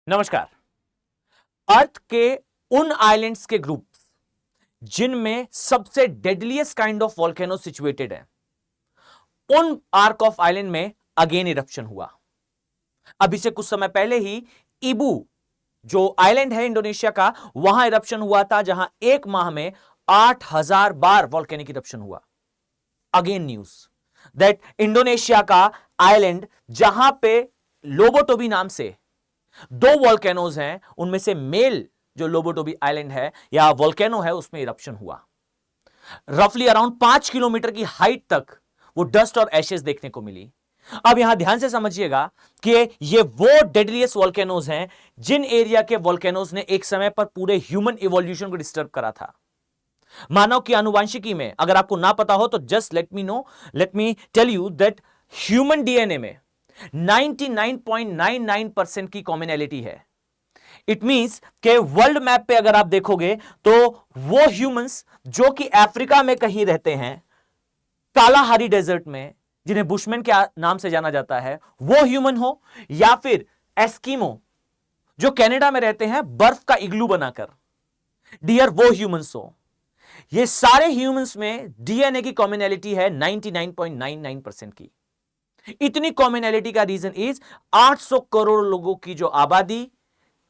नमस्कार। अर्थ के उन आइलैंड्स के ग्रुप जिनमें सबसे deadliest kind of volcano situated है, उन आर्क ऑफ आइलैंड में अगेन इरप्शन हुआ। अभी से कुछ समय पहले ही इबू जो आइलैंड है इंडोनेशिया का, वहां इरप्शन हुआ था, जहां एक माह में 8000 बार वॉल्केनिक इरप्शन हुआ। अगेन न्यूज दैट इंडोनेशिया का आइलैंड जहां पे लोबोटोबी नाम से दो वॉल्केनोज हैं, उनमें से मेल जो लोबोटोबी आइलैंड है या वॉल्केनो है, उसमें इरप्शन हुआ। रफली अराउंड 5 किलोमीटर की हाइट तक वो डस्ट और एशेस देखने को मिली। अब यहां ध्यान से समझिएगा कि ये वो डेडलीस्ट वॉल्केनोज हैं जिन एरिया के वॉल्केनोज ने एक समय पर पूरे ह्यूमन इवोल्यूशन को डिस्टर्ब करा था। मानव की आनुवंशिकी में अगर आपको ना पता हो तो just let me tell you that human DNA में 99.99% की कॉमनैलिटी है। इट मींस के वर्ल्ड मैप पे अगर आप देखोगे तो वो ह्यूमंस जो कि अफ्रीका में कहीं रहते हैं, कालाहारी डेजर्ट में, जिन्हें बुशमैन के नाम से जाना जाता है, वो ह्यूमन हो, या फिर एस्किमो जो कनाडा में रहते हैं बर्फ का इग्लू बनाकर, डियर वो ह्यूमंस हो, ये सारे ह्यूमंस में डीएनए की कॉमनैलिटी है 99.99% की। इतनी कॉमनैलिटी का रीजन इज 800 करोड़ लोगों की जो आबादी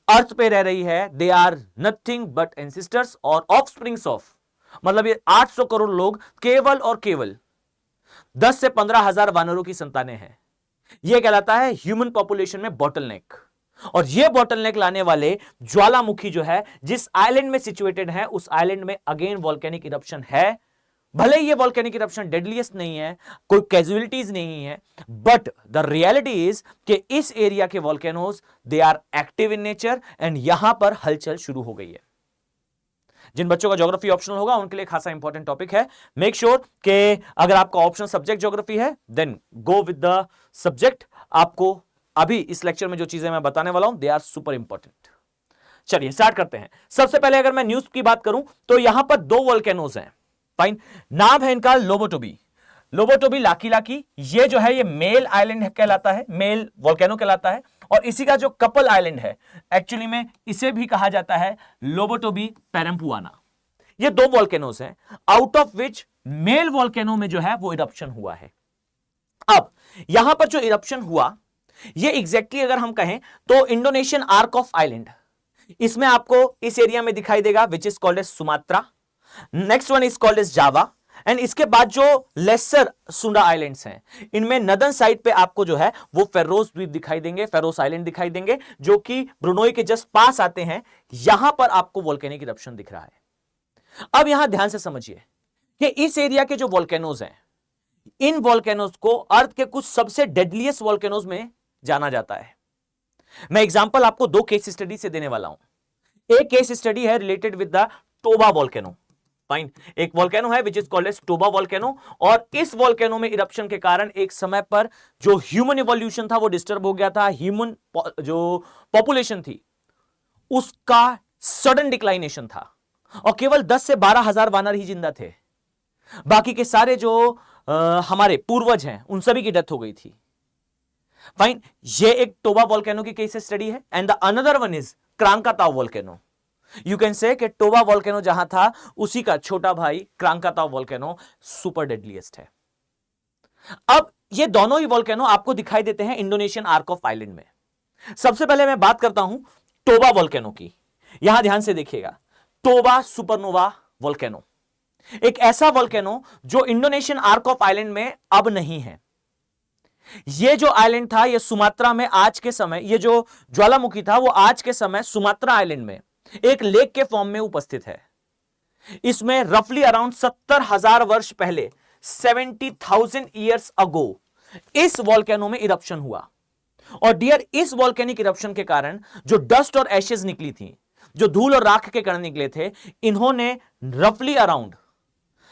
अर्थ पे रह रही है, they are nothing but ancestors और ऑफस्प्रिंग्स ऑफ, मतलब ये 800 करोड़ लोग केवल और केवल 10 से 15,000 वानरों की संतानें हैं। यह कहलाता है ह्यूमन पॉपुलेशन में बॉटलनेक। और यह बॉटलनेक लाने वाले ज्वालामुखी जो है जिस आइलैंड में सिचुएटेड है, उस आइलैंड में अगेन वॉल्केनिक इरप्शन है। भले ये वॉल्केनिक इरप्शन डेडलीस्ट नहीं है, कोई कैजुअलिटीज नहीं है, बट द रियलिटी इज कि इस एरिया के volcanoes they are active in nature and यहां पर हलचल शुरू हो गई है। जिन बच्चों का ज्योग्राफी ऑप्शनल होगा उनके लिए खासा इंपॉर्टेंट टॉपिक है। मेक श्योर कि अगर आपका ऑप्शनल सब्जेक्ट ज्योग्राफी है then go with the subject. आपको अभी इस लेक्चर में जो चीजें मैं बताने वाला हूं दे आर सुपर इंपॉर्टेंट। चलिए स्टार्ट करते हैं। सबसे पहले अगर मैं न्यूज की बात करूं तो यहां पर दो वॉल्केनोज हैं। फाइन, नाम है इनका लोबोटोबी। लोबोटोबी लाकी लाकी, ये जो है ये मेल आइलैंड कहलाता है, मेल वॉल्केनो कहलाता है। और इसी का जो कपल आइलैंड है, एक्चुअली में इसे भी कहा जाता है लोबोटोबी पेरम्पुआना। ये दो वॉल्केनोज हैं, आउट ऑफ विच मेल वॉल्केनो में जो है वो इरप्शन हुआ है। अब यहां पर जो इरप्शन हुआ ये एग्जैक्टली अगर हम कहें तो इंडोनेशियन आर्क ऑफ आइलैंड, इसमें आपको इस एरिया में दिखाई देगा which is called as Sumatra. Next one is called as Java. And इसके बाद जो लेसर सुंडा आइलैंड्स हैं, इनमें नदर्न साइड पे आपको जो है वो फेरोस द्वीप दिखाई देंगे, फेरोस आइलैंड दिखाई देंगे, जो कि ब्रुनोई के जस्ट पास आते हैं। यहां पर आपको वोल्केनिक इरप्शन दिख रहा है। अब यहां ध्यान से समझिए कि इस एरिया के जो वोल्केनोज हैं, इन वोल्केनोज को अर्थ के कुछ सबसे डेडलीस्ट वोल्केनोज में जाना जाता है। मैं एग्जांपल आपको दो केस स्टडी से देने वाला हूं। एक केस स्टडी है related with the Toba volcano. Fine, एक वोल्केनो है which is called as Toba volcano, और इस वोल्केनो में इरप्शन के कारण एक समय पर जो ह्यूमन इवोल्यूशन था वो डिस्टर्ब हो गया था। ह्यूमन जो पॉपुलेशन थी उसका सडन डिक्लाइनेशन था और केवल 10 से 12,000 वानर ही जिंदा थे। बाकी के सारे जो हमारे पूर्वज हैं उन सभी की डेथ हो गई थी। फाइन, ये एक टोबा वोल्केनो की केस स्टडी है। And the another one is Krakatoa volcano. You can say कि टोबा वोल्केनो जहां था उसी का छोटा भाई क्रांकाताओ वोल्केनो सुपर डेडलीस्ट है। अब ये दोनों ही वोल्केनो आपको दिखाई देते हैं इंडोनेशियन आर्क ऑफ आइलैंड में। सबसे पहले मैं बात करता हूं टोबा वोल्केनो की। यहां ध्यान से देखिएगा, टोबा सुपरनोवा वोल्केनो, एक ऐसा वोल्केनो जो इंडोनेशियन आर्क ऑफ आइलैंड में अब नहीं है। यह जो आइलैंड था यह सुमात्रा में आज के समय, यह जो ज्वालामुखी था वो आज के समय सुमात्रा आइलैंड में एक लेक के फॉर्म में उपस्थित है। इसमें रफली अराउंड 70,000 वर्ष पहले 70,000 ईयर्स अगो इस वॉल्केनो में इरप्शन हुआ। और डियर, इस वॉल्केनिक इरप्शन के कारण जो डस्ट और एशेज निकली थी, जो धूल और राख के कण निकले थे, इन्होंने रफली अराउंड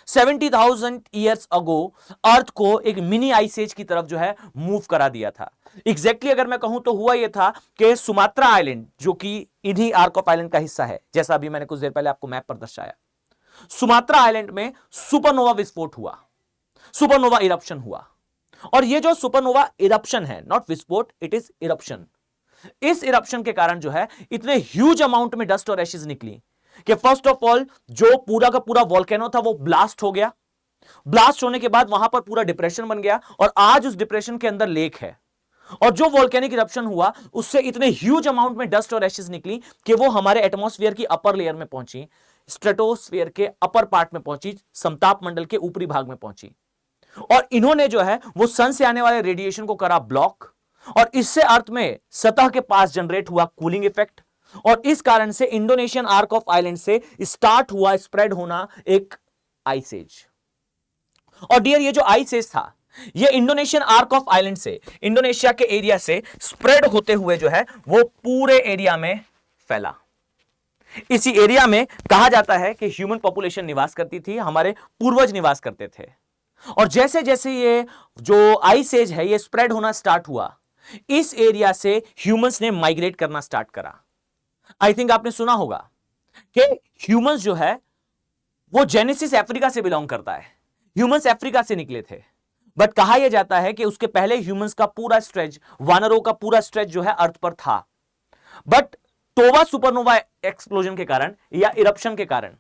70,000 ईयर्स अगो अर्थ को एक मिनी आइस एज की तरफ जो है मूव करा दिया था। एग्जैक्टली अगर मैं कहूं तो हुआ यह था कि सुमात्रा आइलैंड जो कि इन्हीं आर्क ऑफ आइलैंड का हिस्सा है, जैसा अभी मैंने कुछ देर पहले आपको मैप पर दर्शाया, सुमात्रा आइलैंड में सुपरनोवा विस्फोट हुआ, सुपरनोवा इरप्शन हुआ। और यह जो सुपरनोवा इरप्शन है, नॉट विस्फोट, इट इज इरप्शन, इस इरप्शन के कारण जो है इतने ह्यूज अमाउंट में डस्ट और एशेज निकली कि फर्स्ट ऑफ ऑल जो पूरा का पूरा वॉल्केनो था वो ब्लास्ट हो गया। ब्लास्ट होने के बाद वहां पर पूरा डिप्रेशन बन गया और आज उस डिप्रेशन के अंदर लेक है। और जो वोल्केनिक इरप्शन हुआ उससे इतने ह्यूज अमाउंट में डस्ट और एशेज निकली कि वो हमारे एटमॉस्फेयर की अपर लेयर में पहुंची, स्ट्रेटोस्फेयर के अपर पार्ट में पहुंची, समताप मंडल के ऊपरी भाग में पहुंची। और इन्होंने जो है वो सन से आने वाले रेडिएशन को करा ब्लॉक और इससे अर्थ में सतह के पास जनरेट हुआ कूलिंग इफेक्ट और इस कारण से इंडोनेशियन आर्क ऑफ आइलैंड से स्टार्ट हुआ स्प्रेड होना एक आइस एज। और डियर ये जो आइस एज था ये इंडोनेशियन आर्क ऑफ आइलैंड से, इंडोनेशिया के एरिया से स्प्रेड होते हुए जो है वो पूरे एरिया में फैला। इसी एरिया में कहा जाता है कि ह्यूमन पॉपुलेशन निवास करती थी, हमारे पूर्वज निवास करते थे। और जैसे जैसे ये जो आइस एज है ये स्प्रेड होना स्टार्ट हुआ, इस एरिया से ह्यूमंस ने माइग्रेट करना स्टार्ट करा। आई थिंक आपने सुना होगा कि ह्यूमंस जो है वो जेनेसिस अफ्रीका से बिलोंग करता है, ह्यूमंस अफ्रीका से निकले थे। बट कहा यह जाता है कि उसके पहले ह्यूमंस का पूरा स्ट्रेच, वानरों का पूरा स्ट्रेच जो है अर्थ पर था। बट टोवा सुपरनोवा एक्सप्लोजन के कारण या इरप्शन के कारण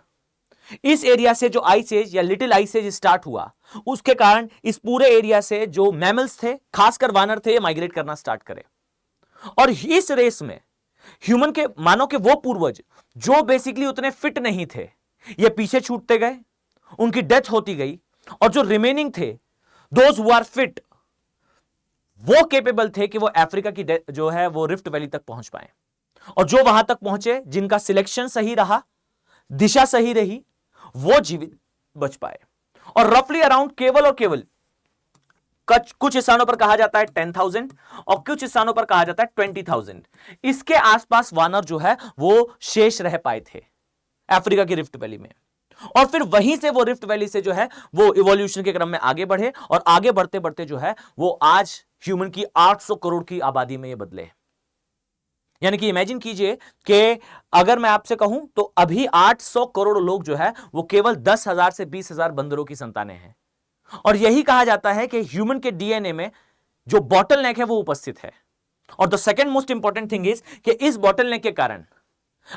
इस एरिया से जो आइस एज या लिटिल आइस एज स्टार्ट हुआ, उसके कारण इस पूरे एरिया से जो मैमल्स थे, खासकर वानर थे, माइग्रेट करना स्टार्ट करे। और इस रेस में ह्यूमन के मानो के वो पूर्वज जो बेसिकली उतने फिट नहीं थे, ये पीछे छूटते गए, उनकी डेथ होती गई। और जो रिमेनिंग थे, दोज हु आर फिट, वो केपेबल थे कि वो अफ्रीका की जो है वो रिफ्ट वैली तक पहुंच पाए। और जो वहां तक पहुंचे, जिनका सिलेक्शन सही रहा, दिशा सही रही, वो जीवित बच पाए। और रफली अराउंड केवल और केवल कुछ स्थानों पर कहा जाता है 10,000 और कुछ स्थानों पर कहा जाता है 20,000, इसके आसपास वानर जो है वो शेष रह पाए थे अफ्रीका की रिफ्ट वैली में। और फिर वहीं से वो रिफ्ट वैली से जो है वो इवोल्यूशन के क्रम में आगे बढ़े और आगे बढ़ते बढ़ते जो है वो आज ह्यूमन की 800 करोड़ की आबादी में ये बदले। यानी कि इमेजिन कीजिए कि अगर मैं आपसे कहूं तो अभी 800 करोड़ लोग जो है वो केवल 10,000 से 20,000 बंदरों की संतानें हैं। और यही कहा जाता है कि ह्यूमन के डीएनए में जो बॉटलनेक है वो उपस्थित है। और the second most important thing is कि इस बॉटलनेक के कारण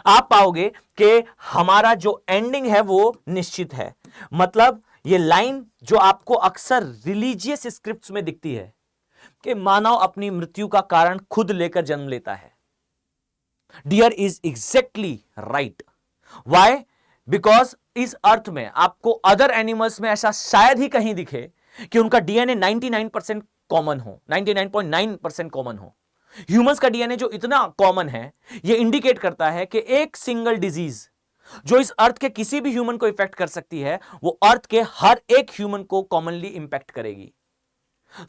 आप पाओगे कि हमारा जो एंडिंग है वो निश्चित है। मतलब ये लाइन जो आपको अक्सर रिलीजियस स्क्रिप्ट्स में दिखती है कि मानव अपनी मृत्यु का कारण खुद लेकर जन्म लेता है, dear is exactly right. Why? Because इस अर्थ में आपको अदर एनिमल्स में ऐसा शायद ही कहीं दिखे कि उनका डीएनए 99% कॉमन हो, 99.9% कॉमन हो। ह्यूमंस का डीएनए जो इतना कॉमन है, यह इंडिकेट करता है कि एक सिंगल डिजीज जो इस अर्थ के किसी भी ह्यूमन को इफेक्ट कर सकती है, वो अर्थ के हर एक ह्यूमन को कॉमनली इंपैक्ट करेगी।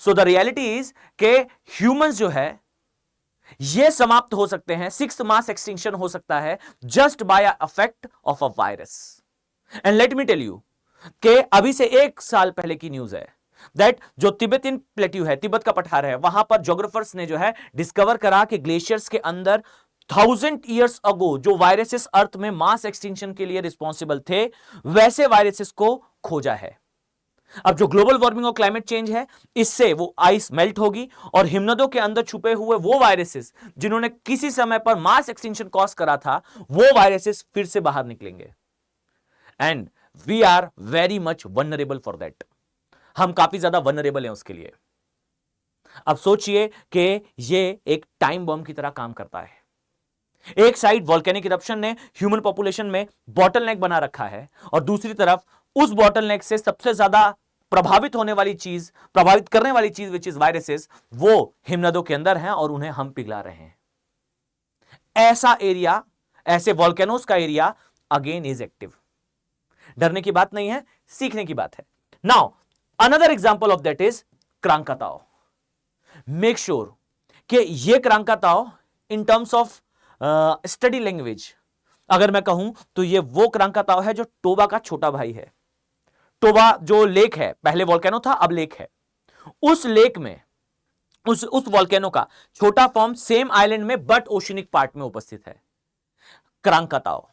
सो द रियलिटी इज के ह्यूमंस जो है ये समाप्त हो सकते हैं, 6th मास एक्सटिंक्शन हो सकता है just by affect of a virus. And let me tell you कि अभी से 1 साल पहले की न्यूज है दैट जो तिब्बतियन प्लेट्यू है, तिब्बत का पठार है, वहां पर ज्योग्राफर्स ने जो है डिस्कवर करा कि ग्लेशियर्स के अंदर 1000 ईयर्स अगो जो वायरसेस अर्थ में मास एक्सटिंक्शन के लिए रिस्पॉन्सिबल थे, वैसे वायरसेस को खोजा है। अब जो ग्लोबल वार्मिंग और क्लाइमेट चेंज है, इससे वो आइस मेल्ट होगी और हिमनदों के अंदर छुपे हुए वो वायरसेस जिन्होंने किसी समय पर मास एक्सटिंक्शन कॉज करा था, वो वायरसेस फिर से बाहर निकलेंगे। And we are very much vulnerable for that. हम काफी ज्यादा वल्नरेबल हैं उसके लिए। अब सोचिए कि ये एक टाइम बम की तरह काम करता है। एक साइड वोल्केनिक इरप्शन ने ह्यूमन पॉपुलेशन में बॉटलनेक बना रखा है और दूसरी तरफ उस बॉटलनेक से सबसे ज्यादा प्रभावित होने वाली चीज, प्रभावित करने वाली चीज विच इज वायरसेस, वो हिमनदों के अंदर हैं और उन्हें हम पिघला रहे हैं। ऐसा एरिया, ऐसे वोल्केनोस का एरिया अगेन इज एक्टिव। डरने की बात नहीं है, सीखने की बात है। Now another example of that is Krakatoa. Make sure कि ये Krakatoa in terms of study language अगर मैं कहूं तो ये वो क्रांकाताओ है जो टोबा का छोटा भाई है। टोबा जो लेक है, पहले वोल्केनो था अब लेक है, उस लेक में उस वोल्केनो का छोटा फॉर्म सेम आइलैंड में बट ओशनिक पार्ट में उपस्थित है, क्रांकाताओ।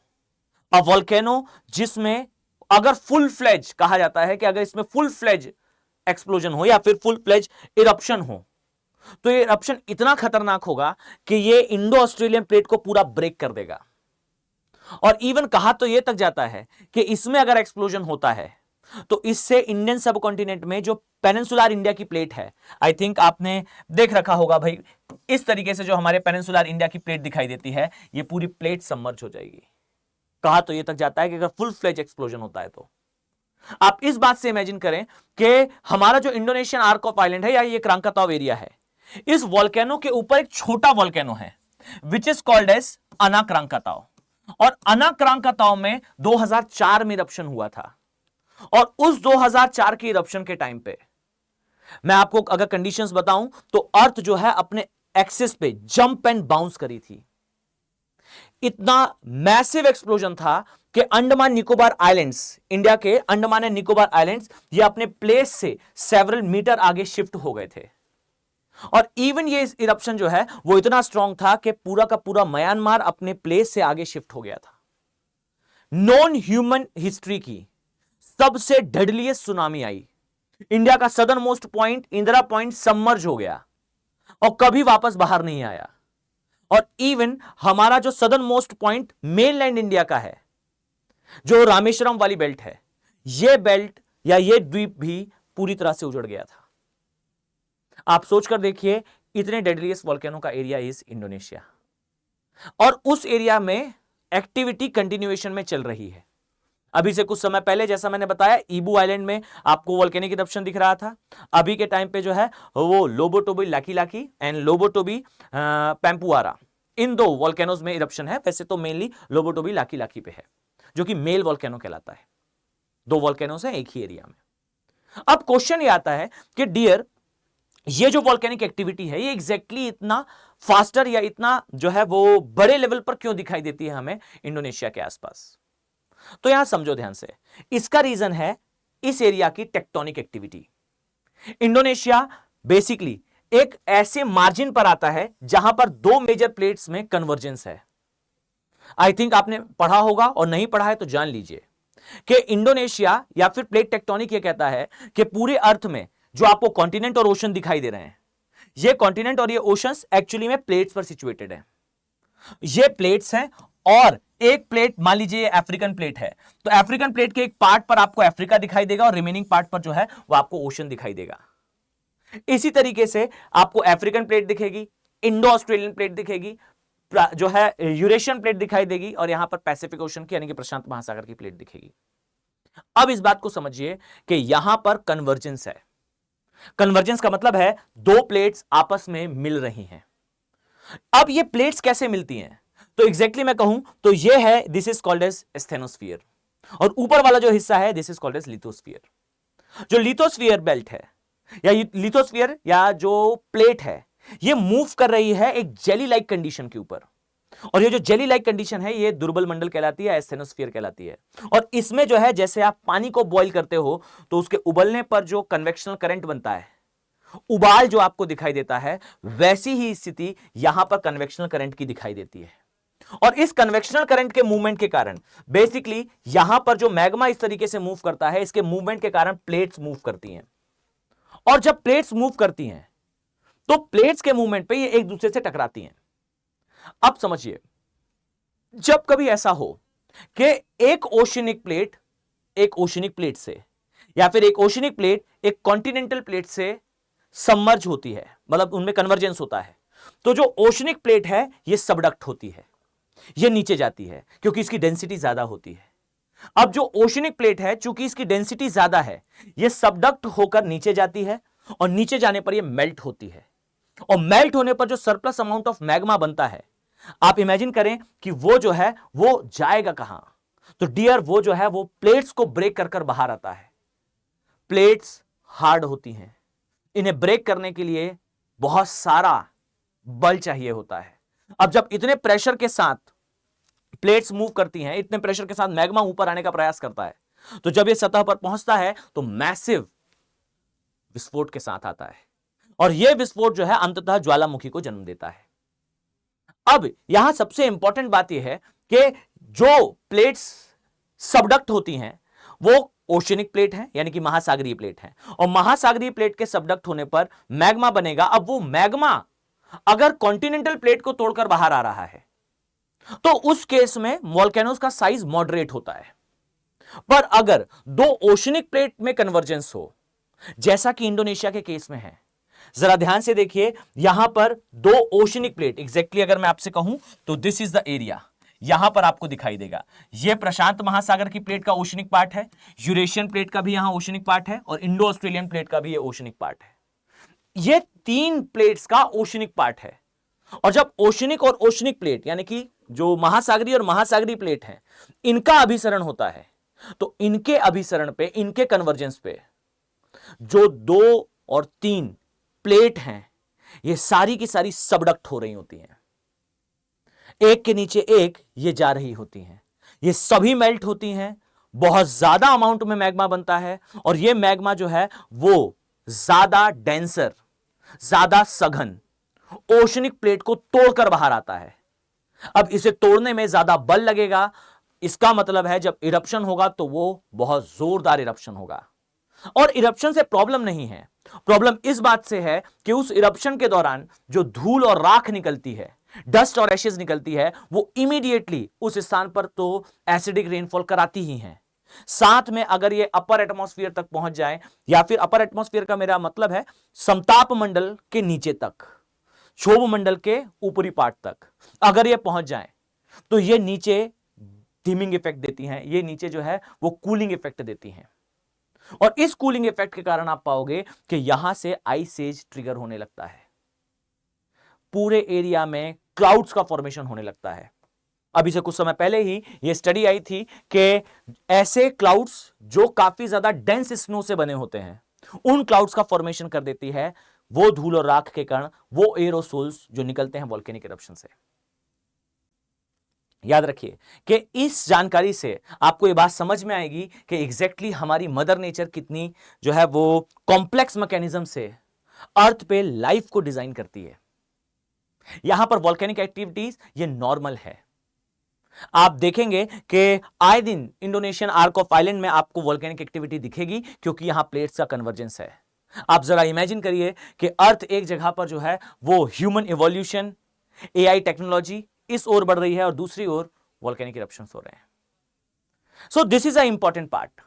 अ वोल्केनो जिसमें अगर फुल फ्लेज कहा जाता है कि अगर इसमें फुल फ्लेज एक्सप्लोजन हो या फिर फुल फ्लेज इरप्शन हो तो ये इरप्शन इतना खतरनाक होगा कि ये इंडो ऑस्ट्रेलियन प्लेट को पूरा ब्रेक कर देगा। और इवन कहा तो यह तक जाता है कि इसमें अगर एक्सप्लोजन होता है तो इससे इंडियन सबकॉन्टिनेंट में जो पेनिनसुलर इंडिया की प्लेट है, आई थिंक आपने देख रखा होगा भाई, इस तरीके से जो हमारे पेनिनसुलर इंडिया की प्लेट दिखाई देती है, ये पूरी प्लेट सबमर्ज हो जाएगी। कहा तो यह तक जाता है कि अगर फुल फ्लेज एक्सप्लोजन होता है तो आप इस बात से इमेजिन करें कि हमारा जो इंडोनेशियन आर्क ऑफ आइलैंड है या ये क्रांकाताव एरिया है, इस वॉल्केनो के ऊपर एक छोटा वॉल्केनो है विच इज कॉल्ड एज अना क्रांकाताव। और अना क्रांकाताव में 2004 में इरप्शन हुआ था। और उस 2004 के इरप्शन के टाइम पे मैं आपको अगर कंडीशंस बताऊं तो अर्थ जो है अपने एक्सिस पे जंप एंड बाउंस करी थी। इतना मैसिव एक्सप्लोजन था कि अंडमान निकोबार आइलैंड्स, इंडिया के अंडमान एंड निकोबार आइलैंड्स, ये अपने प्लेस से सेवरल मीटर आगे शिफ्ट हो गए थे। और इवन ये इरप्शन जो है वो इतना स्ट्रांग था कि पूरा का पूरा म्यांमार अपने प्लेस से आगे शिफ्ट हो गया था। नॉन ह्यूमन हिस्ट्री की सबसे डेडलीस्ट सुनामी आई। इंडिया का southern most point Indira point submerge हो गया और कभी वापस बाहर नहीं आया। और इवन हमारा जो southern most point mainland India का है, जो रामेश्वरम वाली बेल्ट है, यह बेल्ट या यह द्वीप भी पूरी तरह से उजड़ गया था। आप सोचकर देखिए, इतने डेडलीस्ट वोल्केनो का एरिया इज इंडोनेशिया, और उस एरिया में एक्टिविटी कंटिन्यूएशन में चल रही है। अभी से कुछ समय पहले जैसा मैंने बताया, ईबू आइलैंड में आपको वोल्केनिक इरप्शन दिख रहा था। अभी के टाइम पे जो है वो लोबोटोबी लाकी लाकी एंड लोबोटोबी पैम्पुआरा, इन दो वोल्केनोज में इरप्शन है। वैसे तो मेनली लोबोटोबी लाकी लाकी पे है, जो कि मेल वोल्केनो कहलाता है। दो वोल्केनोज हैं एक ही एरिया में। अब क्वेश्चन ये आता है कि डियर, ये जो वोल्केनिक एक्टिविटी है ये एग्जैक्टली इतना फास्टर या इतना जो है वो बड़े लेवल पर क्यों दिखाई देती है हमें इंडोनेशिया के आसपास? तो यहां समझो ध्यान से, इसका रीजन है इस एरिया की टेक्टोनिक एक्टिविटी। इंडोनेशिया बेसिकली एक ऐसे मार्जिन पर आता है जहां पर दो मेजर प्लेट्स में कन्वर्जेंस है। आई थिंक आपने पढ़ा होगा, और नहीं पढ़ा है तो जान लीजिए कि इंडोनेशिया या फिर प्लेट टेक्टोनिक ये कहता है कि पूरे अर्थ में जो आपको कॉन्टिनेंट और ओशन दिखाई दे रहे हैं, ये कॉन्टिनेंट और ये ओशंस एक्चुअली में प्लेट्स पर सिचुएटेड है। ये प्लेट्स हैं, और एक प्लेट मान लीजिए अफ्रीकन प्लेट है, तो अफ्रीकन प्लेट के एक पार्ट पर आपको अफ्रीका दिखाई देगा और रिमेनिंग पार्ट पर जो है वो आपको ओशन दिखाई देगा। इसी तरीके से आपको अफ्रीकन प्लेट दिखेगी, इंडो ऑस्ट्रेलियन प्लेट दिखेगी, जो है यूरेशियन प्लेट दिखाई देगी, और यहां पर पैसिफिक ओशन की यानी कि प्रशांत महासागर की प्लेट दिखेगी। अब इस बात को समझिए कि यहां पर कन्वर्जेंस है। कन्वर्जेंस का मतलब है दो प्लेट्स आपस में मिल रही हैं। अब ये प्लेट्स कैसे मिलती हैं? तो एग्जैक्टली मैं कहूं तो ये है, this is called as asthenosphere, और ऊपर वाला जो हिस्सा है this is called as lithosphere. जो लिथोस्फीयर बेल्ट है या लिथोस्फीयर या जो प्लेट है, ये मूव कर रही है एक जेली लाइक कंडीशन के ऊपर, और ये जो जेली लाइक कंडीशन है ये दुर्बल मंडल कहलाती है, स्टेनोस्फीयर कहलाती है। और इसमें जो है, जैसे आप पानी को बॉईल करते हो तो उसके उबलने पर जो कन्वेक्शनल करंट बनता है, उबाल जो आपको दिखाई देता है, वैसी ही स्थिति यहां पर कन्वेक्शनल करंट की दिखाई देती है। और इस कन्वेक्शनल करंट के मूवमेंट के कारण बेसिकली यहां पर जो मैग्मा इस तरीके से मूव करता है, इसके मूवमेंट के कारण प्लेट्स मूव करती हैं। और जब प्लेट्स मूव करती हैं तो प्लेट्स के मूवमेंट पे ये एक दूसरे से टकराती हैं। अब समझिए, जब कभी ऐसा हो कि एक ओशियनिक प्लेट से या फिर एक ओशियनिक प्लेट एक कॉन्टिनेंटल प्लेट से सबमर्ज होती है, मतलब उनमें कन्वर्जेंस होता है, तो जो ओशियनिक प्लेट है ये सबडक्ट होती है, ये नीचे जाती है क्योंकि इसकी डेंसिटी ज्यादा होती है। अब जो ओशियनिक प्लेट है, चूंकि इसकी डेंसिटी ज्यादा है, ये सबडक्ट होकर नीचे जाती है, और नीचे जाने पर ये मेल्ट होती है, और मेल्ट होने पर जो सरप्लस अमाउंट ऑफ मैग्मा बनता है, आप इमेजिन करें कि वो जो है वो जाएगा कहां? तो डियर, वो जो है वो प्लेट्स को ब्रेक कर कर बाहर आता है। प्लेट्स हार्ड होती हैं, इन्हें ब्रेक करने के लिए बहुत सारा बल चाहिए होता है। अब जब इतने प्रेशर के साथ प्लेट्स मूव करती हैं, इतने प्रेशर के साथ मैग्मा ऊपर आने का प्रयास करता है, तो जब यह सतह पर पहुंचता है तो मैसिव विस्फोट के साथ आता है, और यह विस्फोट जो है अंततः ज्वालामुखी को जन्म देता है। अब यहां सबसे इंपॉर्टेंट बात यह है कि जो प्लेट्स सबडक्ट होती हैं वो ओशनिक प्लेट है यानी कि महासागरीय प्लेट है, और महासागरीय प्लेट के सबडक्ट होने पर मैग्मा बनेगा। अब वो मैग्मा अगर कॉन्टिनेंटल प्लेट को तोड़कर बाहर आ रहा है तो उस केस में वॉल्केनोस का साइज मॉडरेट होता है। पर अगर दो ओशनिक प्लेट में कन्वर्जेंस हो, जैसा कि इंडोनेशिया के केस में है, जरा ध्यान से देखिए, यहां पर दो ओशनिक प्लेट, एग्जैक्टली अगर मैं आपसे कहूं तो दिस इज द एरिया, यहां पर आपको दिखाई देगा। यह प्रशांत महासागर की प्लेट का ओशनिक पार्ट है, यूरेशियन प्लेट का भी यहां ओशनिक पार्ट है, और इंडो ऑस्ट्रेलियन प्लेट का भी यह ओशनिक पार्ट है। यह तीन प्लेट्स का ओशनिक पार्ट है। और जब ओशनिक और ओशनिक प्लेट यानी कि जो महासागरीय और महासागरीय प्लेट है, इनका अभिसरण होता है, तो इनके अभिसरण पे, इनके कन्वर्जेंस पे जो 2 और 3 प्लेट हैं, ये सारी की सारी सबडक्ट हो रही होती हैं, एक के नीचे एक ये जा रही होती हैं। ये सभी मेल्ट होती हैं, बहुत ज्यादा अमाउंट में मैग्मा बनता है, और ये मैग्मा जो है वो ज्यादा डेंसर, ज्यादा सघन ओशनिक प्लेट को तोड़कर बाहर आता है। अब इसे तोड़ने में ज्यादा बल लगेगा, इसका मतलब है जब इरप्शन होगा तो वो बहुत जोरदार इरप्शन होगा। और इरप्शन से प्रॉब्लम नहीं है, प्रॉब्लम इस बात से है कि उस इरप्शन के दौरान जो धूल और राख निकलती है, डस्ट और एशेज निकलती है, वो इमीडिएटली उस स्थान पर तो एसिडिक रेनफॉल कराती ही है। साथ में अगर ये अपर एटमॉस्फेयर तक पहुंच जाए, या फिर अपर एटमॉस्फेयर का मेरा मतलब है समताप मंडल के नीचे तक, क्षोभ मंडल के ऊपरी पार्ट तक अगर ये पहुंच जाए, तो ये नीचे डीमिंग इफेक्ट देती हैं, ये नीचे जो है वो कूलिंग इफेक्ट देती हैं। और इस कूलिंग इफेक्ट के कारण आप पाओगे कि यहां से आइस एज ट्रिगर होने लगता है, पूरे एरिया में क्लाउड्स का फॉर्मेशन होने लगता है। अभी से कुछ समय पहले ही ये स्टडी आई थी कि ऐसे क्लाउड्स जो काफी ज्यादा डेंस स्नो से बने होते हैं, उन क्लाउड्स का फॉर्मेशन कर देती है वो धूल और राख के कारण, वो एरोसोल्स जो निकलते हैं वोल्केनिक इरप्शन से। याद रखिए कि इस जानकारी से आपको यह बात समझ में आएगी कि एग्जैक्टली हमारी मदर नेचर कितनी जो है वो कॉम्प्लेक्स मैकेनिज्म से अर्थ पे लाइफ को डिजाइन करती है। यहां पर वोल्केनिक एक्टिविटीज ये नॉर्मल है। आप देखेंगे कि आए दिन इंडोनेशियन आर्क ऑफ आइलैंड में आपको वोल्केनिक एक्टिविटी दिखेगी, क्योंकि यहां प्लेट्स का कन्वर्जेंस है। आप जरा इमेजिन करिए कि अर्थ एक जगह पर जो है वो ह्यूमन इवोल्यूशन, एआई टेक्नोलॉजी इस ओर बढ़ रही है, और दूसरी ओर वोल्केनिक इरप्शंस हो रहे हैं। So this is a important part.